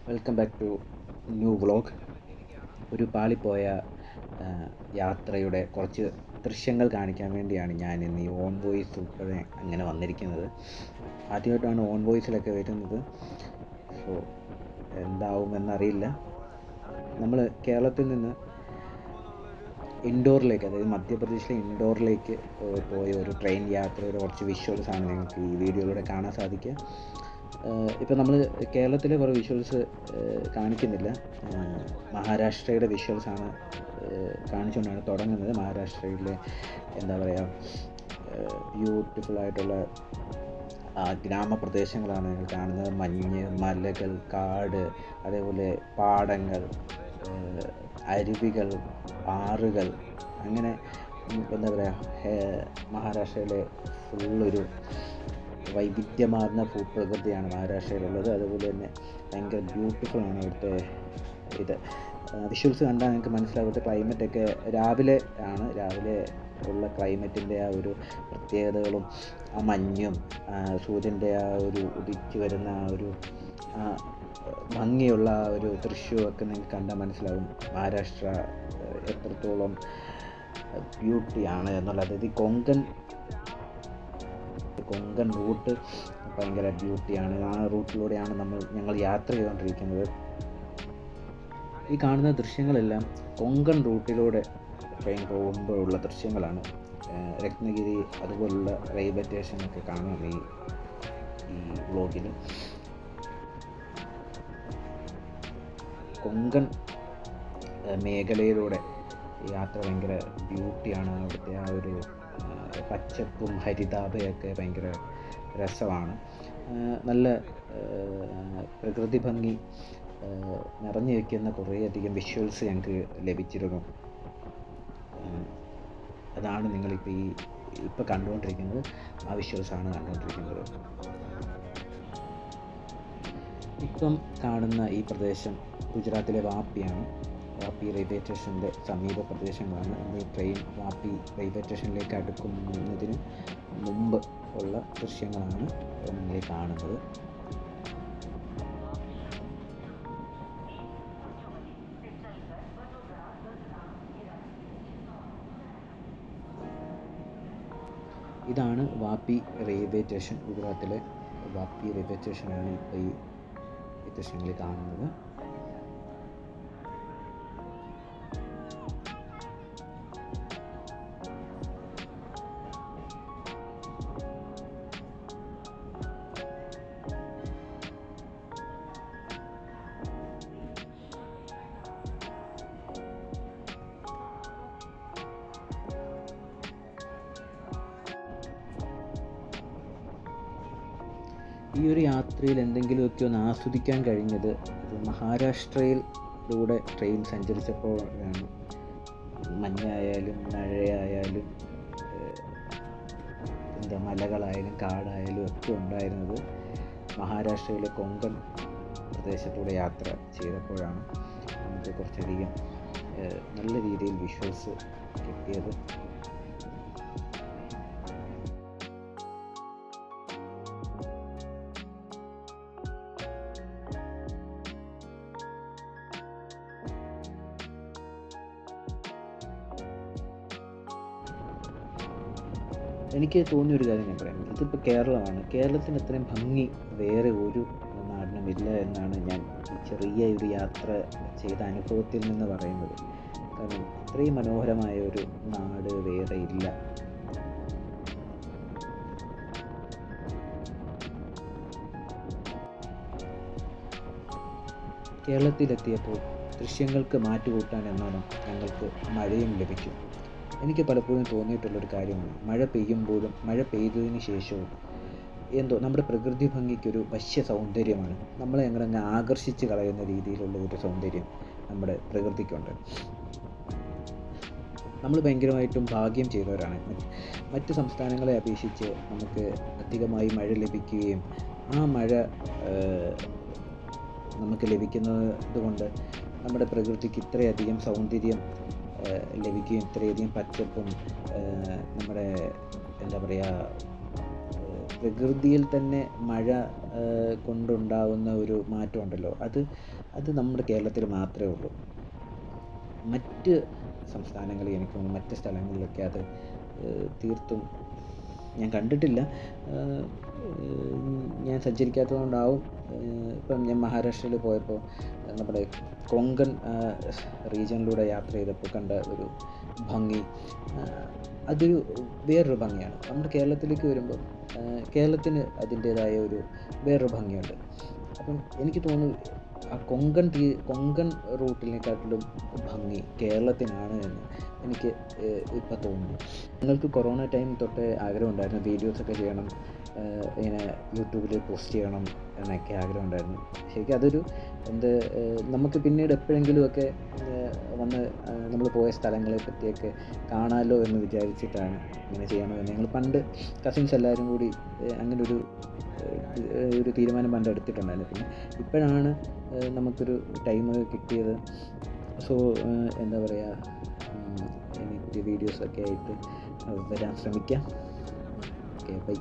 Welcome back to new vlog. ഒരു പാളിപ്പോയ യാത്രയുടെ കുറച്ച് ദൃശ്യങ്ങൾ കാണിക്കാൻ വേണ്ടിയാണ് ഞാൻ ഇന്ന് ഈ ഓൺ വോയിസ് ഉൾപ്പെടെ അങ്ങനെ വന്നിരിക്കുന്നത്. ആദ്യമായിട്ടാണ് ഓൺ വോയിസിലൊക്കെ വരുന്നത്. സോ എന്താവുമെന്നറിയില്ല. നമ്മൾ കേരളത്തിൽ നിന്ന് ഇൻഡോറിലേക്ക്, അതായത് മധ്യപ്രദേശിലെ ഇൻഡോറിലേക്ക് പോയ ഒരു ട്രെയിൻ യാത്രയുടെ കുറച്ച് വിഷ്വൽസാണ് നിങ്ങൾക്ക് ഈ വീഡിയോയിലൂടെ കാണാൻ സാധിക്കുക. ഇപ്പോൾ നമ്മൾ കേരളത്തിലെ കുറേ വിഷ്വൽസ് കാണിക്കുന്നില്ല. മഹാരാഷ്ട്രയുടെ വിഷ്വൽസാണ് കാണിച്ചുകൊണ്ടാണ് തുടങ്ങുന്നത്. മഹാരാഷ്ട്രയിലെ എന്താ പറയുക, ബ്യൂട്ടിഫുള്ളായിട്ടുള്ള ഗ്രാമപ്രദേശങ്ങളാണ് നിങ്ങൾ കാണുന്നത്. മഞ്ഞ്, മലകൾ, കാട്, അതേപോലെ പാടങ്ങൾ, അരുവികൾ, ആറുകൾ, അങ്ങനെ എന്താ പറയുക, മഹാരാഷ്ട്രയിലെ ഫുള്ളൊരു വൈവിധ്യമാർന്ന ഭൂപ്രകൃതിയാണ് മഹാരാഷ്ട്രയിലുള്ളത്. അതുപോലെ തന്നെ ഭയങ്കര ബ്യൂട്ടിഫുള്ളാണ് ഇവിടുത്തെ ഇത്. വിഷ്വൽസ് കണ്ടാൽ നിങ്ങൾക്ക് മനസ്സിലാവുന്നത് ക്ലൈമറ്റൊക്കെ രാവിലെ ഉള്ള ക്ലൈമറ്റിൻ്റെ ആ ഒരു പ്രത്യേകതകളും ആ മഞ്ഞും സൂര്യൻ്റെ ആ ഒരു ഉദിച്ചു വരുന്ന ആ ഒരു ഭംഗിയുള്ള ആ ഒരു ദൃശ്യമൊക്കെ നിങ്ങൾക്ക് കണ്ടാൽ മനസ്സിലാവും മഹാരാഷ്ട്ര എത്രത്തോളം ബ്യൂട്ടിയാണ് എന്നുള്ളത്. അതായത് ഈ കൊങ്കൺ റൂട്ട് ഭയങ്കര ബ്യൂട്ടിയാണ്. ആ റൂട്ടിലൂടെയാണ് ഞങ്ങൾ യാത്ര ചെയ്തുകൊണ്ടിരിക്കുന്നത്. ഈ കാണുന്ന ദൃശ്യങ്ങളെല്ലാം കൊങ്കൺ റൂട്ടിലൂടെ ട്രെയിൻ പോകുമ്പോഴുള്ള ദൃശ്യങ്ങളാണ്. രത്നഗിരി അതുപോലുള്ള റെയിൽവേ സ്റ്റേഷനൊക്കെ കാണാം ഈ വ്ളോഗിൽ. കൊങ്കൺ മേഖലയിലൂടെ യാത്ര ഭയങ്കര ബ്യൂട്ടിയാണ്. അവിടുത്തെ ആ ഒരു പച്ചപ്പും ഹരിതാഭയൊക്കെ ഭയങ്കര രസമാണ്. നല്ല പ്രകൃതി ഭംഗി നിറഞ്ഞു വയ്ക്കുന്ന കുറേയധികം വിഷ്വൽസ് ഞങ്ങൾക്ക് ലഭിച്ചിരുന്നു. അതാണ് നിങ്ങളിപ്പോൾ ഇപ്പോൾ കണ്ടുകൊണ്ടിരിക്കുന്നത്. ആ വിഷ്വൽസാണ് കണ്ടുകൊണ്ടിരിക്കുന്നത്. ഇപ്പം കാണുന്ന ഈ പ്രദേശം ഗുജറാത്തിലെ വാപ്പിയാണ്. വാപ്പി റെയിൽവേ സ്റ്റേഷൻ്റെ സമീപ പ്രദേശങ്ങളാണ്. നമ്മൾ ട്രെയിൻ വാപ്പി റെയിൽവേ സ്റ്റേഷനിലേക്ക് അടുക്കുന്നതിന് മുമ്പ് ഉള്ള ദൃശ്യങ്ങളാണ് നിങ്ങൾ കാണുന്നത്. ഇതാണ് വാപ്പി റെയിൽവേ സ്റ്റേഷൻ. ഗുജറാത്തിലെ വാപ്പി റെയിൽവേ സ്റ്റേഷനാണ് ഇപ്പോൾ ഈ ദൃശ്യങ്ങളിൽ കാണുന്നത്. ഈ ഒരു യാത്രയിൽ എന്തെങ്കിലുമൊക്കെ ഒന്ന് ആസ്വദിക്കാൻ കഴിഞ്ഞത് മഹാരാഷ്ട്രയിലൂടെ ട്രെയിൻ സഞ്ചരിച്ചപ്പോഴാണ്. മഞ്ഞായാലും മഴയായാലും മലകളായാലും കാടായാലും ഒക്കെ ഉണ്ടായിരുന്നത് മഹാരാഷ്ട്രയിലെ കൊങ്കൺ പ്രദേശത്തൂടെ യാത്ര ചെയ്തപ്പോഴാണ് നമുക്ക് കുറച്ചധികം നല്ല രീതിയിൽ വിഷ്വൽസ് കിട്ടിയത്. എനിക്ക് തോന്നിയൊരു കാര്യം ഞാൻ പറയാം. ഇതിപ്പോൾ കേരളമാണ്. കേരളത്തിന് അത്രയും ഭംഗി വേറെ ഒരു നാടിനുമില്ല എന്നാണ് ഞാൻ ചെറിയ ഒരു യാത്ര ചെയ്ത അനുഭവത്തിൽ നിന്ന് പറയുന്നത്. കാരണം ഇത്രയും മനോഹരമായ ഒരു നാട് വേറെ ഇല്ല. കേരളത്തിലെത്തിയപ്പോൾ ദൃശ്യങ്ങൾക്ക് മാറ്റുകൂട്ടാൻ എന്നോണം ഞങ്ങൾക്ക് മഴയും ലഭിച്ചു. എനിക്ക് പലപ്പോഴും തോന്നിയിട്ടുള്ളൊരു കാര്യമാണ്, മഴ പെയ്യുമ്പോഴും മഴ പെയ്തതിന് ശേഷവും നമ്മുടെ പ്രകൃതി ഭംഗിക്കൊരു വശ്യ സൗന്ദര്യമാണ്. നമ്മളെ അങ്ങനെ ആകർഷിച്ച് കളയുന്ന രീതിയിലുള്ള ഒരു സൗന്ദര്യം നമ്മുടെ പ്രകൃതിക്കുണ്ട്. നമ്മൾ ഭയങ്കരമായിട്ടും ഭാഗ്യം ചെയ്തവരാണ്. മറ്റ് സംസ്ഥാനങ്ങളെ അപേക്ഷിച്ച് നമുക്ക് അധികമായി മഴ ലഭിക്കുകയും ആ മഴ നമുക്ക് ലഭിക്കുന്നത് കൊണ്ട് നമ്മുടെ പ്രകൃതിക്ക് ഇത്രയധികം സൗന്ദര്യം ലഭിക്കുകയും ഇത്രയധികം പച്ചപ്പും നമ്മുടെ എന്താ പറയുക പ്രകൃതിയിൽ തന്നെ മഴ കൊണ്ടുണ്ടാകുന്ന ഒരു മാറ്റമുണ്ടല്ലോ, അത് നമ്മുടെ കേരളത്തിൽ മാത്രമേ ഉള്ളൂ. മറ്റ് സംസ്ഥാനങ്ങളിൽ എനിക്ക് തോന്നുന്നു മറ്റ് സ്ഥലങ്ങളിലൊക്കെ അത് തീർത്തും ഞാൻ കണ്ടിട്ടില്ല. ഞാൻ സഞ്ചരിക്കാത്തത് കൊണ്ടാവും. ഇപ്പം ഞാൻ മഹാരാഷ്ട്രയിൽ പോയപ്പോൾ നമ്മുടെ കൊങ്കൺ റീജിയനിലൂടെ യാത്ര ചെയ്തപ്പോൾ കണ്ട ഒരു ഭംഗി, അതൊരു വേറൊരു ഭംഗിയാണ്. നമ്മുടെ കേരളത്തിലേക്ക് വരുമ്പോൾ കേരളത്തിന് അതിൻ്റേതായ ഒരു വേറൊരു ഭംഗിയുണ്ട്. അപ്പം എനിക്ക് തോന്നുന്നു ആ കൊങ്കൺ റൂട്ടിനെക്കാട്ടിലും ഭംഗി കേരളത്തിനാണ് എന്ന് എനിക്ക് ഇപ്പം തോന്നുന്നു. നിങ്ങൾക്ക് കൊറോണ ടൈം തൊട്ട് ആഗ്രഹം ഉണ്ടായിരുന്നു വീഡിയോസൊക്കെ ചെയ്യണം, ഇങ്ങനെ യൂട്യൂബിൽ പോസ്റ്റ് ചെയ്യണം എന്നൊക്കെ ആഗ്രഹം ഉണ്ടായിരുന്നു. ശരിക്കും അതൊരു നമുക്ക് പിന്നീട് എപ്പോഴെങ്കിലുമൊക്കെ വന്ന് നമ്മൾ പോയ സ്ഥലങ്ങളെ പറ്റിയൊക്കെ കാണാമല്ലോ എന്ന് വിചാരിച്ചിട്ടാണ് ഇങ്ങനെ ചെയ്യണമെന്ന് ഞങ്ങൾ പണ്ട് കസിൻസ് എല്ലാവരും കൂടി അങ്ങനെ ഒരു തീരുമാനം പണ്ട് എടുത്തിട്ടുണ്ടായിരുന്നു. പിന്നെ ഇപ്പോഴാണ് നമുക്കൊരു ടൈം കിട്ടിയത്. സോ എന്താ പറയുക, ഇനി പുതിയ വീഡിയോസൊക്കെ ആയിട്ട് വരാൻ ശ്രമിക്കാം. Okay, by.